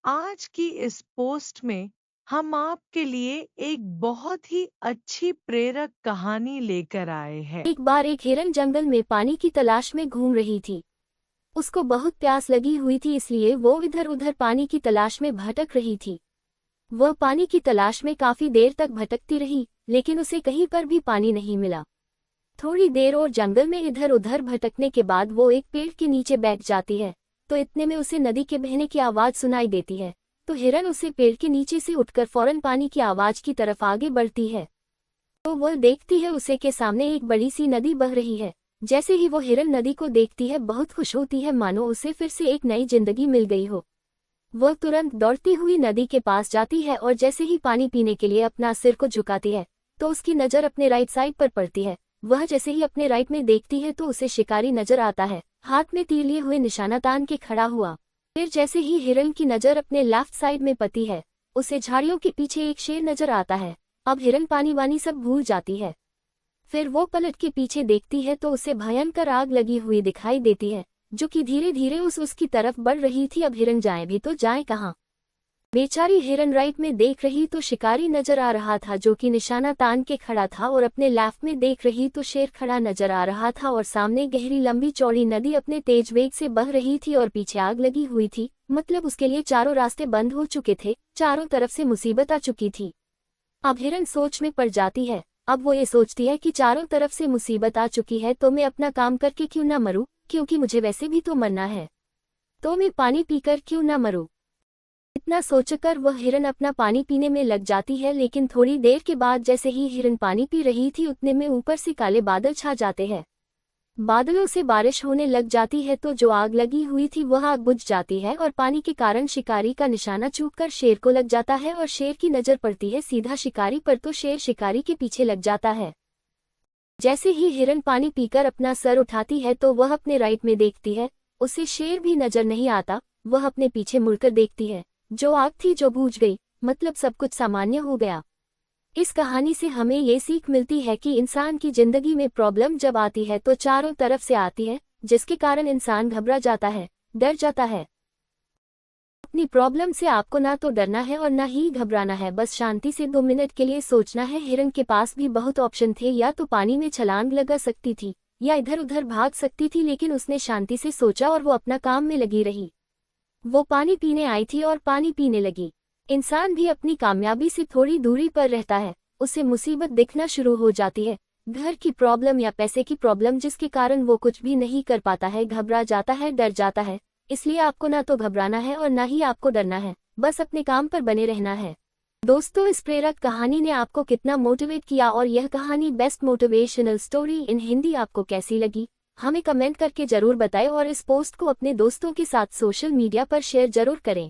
आज की इस पोस्ट में हम आपके लिए एक बहुत ही अच्छी प्रेरक कहानी लेकर आए हैं। एक बार एक हिरन जंगल में पानी की तलाश में घूम रही थी। उसको बहुत प्यास लगी हुई थी, इसलिए वो इधर उधर पानी की तलाश में भटक रही थी। वह पानी की तलाश में काफी देर तक भटकती रही, लेकिन उसे कहीं पर भी पानी नहीं मिला। थोड़ी देर और जंगल में इधर उधर भटकने के बाद वो एक पेड़ के नीचे बैठ जाती है। तो इतने में उसे नदी के बहने की आवाज सुनाई देती है। तो हिरन उसे पेड़ के नीचे से उठकर फौरन पानी की आवाज की तरफ आगे बढ़ती है। तो वह देखती है उसे के सामने एक बड़ी सी नदी बह रही है। जैसे ही वो हिरन नदी को देखती है, बहुत खुश होती है, मानो उसे फिर से एक नई जिंदगी मिल गई हो। वह तुरंत दौड़ती हुई नदी के पास जाती है और जैसे ही पानी पीने के लिए अपना सिर को झुकाती है, तो उसकी नज़र अपने राइट साइड पर पड़ती है। वह जैसे ही अपने राइट में देखती है तो उसे शिकारी नजर आता है, हाथ में तीर लिए हुए निशाना तान के खड़ा हुआ। फिर जैसे ही हिरन की नज़र अपने लेफ्ट साइड में पड़ती है, उसे झाड़ियों के पीछे एक शेर नजर आता है। अब हिरन पानी वानी सब भूल जाती है। फिर वो पलट के पीछे देखती है तो उसे भयंकर आग लगी हुई दिखाई देती है, जो कि धीरे धीरे उसकी तरफ बढ़ रही थी। अब हिरन जाए भी तो जाए कहाँ। बेचारी हिरन राइट में देख रही तो शिकारी नजर आ रहा था, जो कि निशाना तान के खड़ा था, और अपने लेफ्ट में देख रही तो शेर खड़ा नजर आ रहा था, और सामने गहरी लंबी चौड़ी नदी अपने तेज वेग से बह रही थी और पीछे आग लगी हुई थी। मतलब उसके लिए चारों रास्ते बंद हो चुके थे, चारों तरफ से मुसीबत आ चुकी थी। अब हिरन सोच में पड़ जाती है। अब वो ये सोचती है कि चारों तरफ से मुसीबत आ चुकी है तो मैं अपना काम करके क्यों ना मरूं, क्योंकि मुझे वैसे भी तो मरना है, तो मैं पानी पीकर क्यों ना मरूं। इतना सोचकर वह हिरन अपना पानी पीने में लग जाती है। लेकिन थोड़ी देर के बाद जैसे ही हिरन पानी पी रही थी, उतने में ऊपर से काले बादल छा जाते हैं। बादलों से बारिश होने लग जाती है, तो जो आग लगी हुई थी वह आग बुझ जाती है, और पानी के कारण शिकारी का निशाना चूककर शेर को लग जाता है, और शेर की नजर पड़ती है सीधा शिकारी पर, तो शेर शिकारी के पीछे लग जाता है। जैसे ही हिरन पानी पीकर अपना सर उठाती है तो वह अपने राइट में देखती है, उसे शेर भी नजर नहीं आता। वह अपने पीछे मुड़कर देखती है, जो आग थी जो बुझ गई, मतलब सब कुछ सामान्य हो गया। इस कहानी से हमें ये सीख मिलती है कि इंसान की जिंदगी में प्रॉब्लम जब आती है तो चारों तरफ से आती है, जिसके कारण इंसान घबरा जाता है, डर जाता है। अपनी प्रॉब्लम से आपको ना तो डरना है और ना ही घबराना है, बस शांति से 2 मिनट के लिए सोचना है। हिरन के पास भी बहुत ऑप्शन थे, या तो पानी में छलांग लगा सकती थी या इधर उधर भाग सकती थी, लेकिन उसने शांति से सोचा और वो अपना काम में लगी रही। वो पानी पीने आई थी और पानी पीने लगी। इंसान भी अपनी कामयाबी से थोड़ी दूरी पर रहता है, उसे मुसीबत दिखना शुरू हो जाती है, घर की प्रॉब्लम या पैसे की प्रॉब्लम, जिसके कारण वो कुछ भी नहीं कर पाता है, घबरा जाता है, डर जाता है। इसलिए आपको ना तो घबराना है और ना ही आपको डरना है, बस अपने काम पर बने रहना है। दोस्तों, इस प्रेरक कहानी ने आपको कितना मोटिवेट किया, और यह कहानी best motivational story in Hindi आपको कैसी लगी, हमें कमेंट करके जरूर बताएं, और इस पोस्ट को अपने दोस्तों के साथ सोशल मीडिया पर शेयर जरूर करें।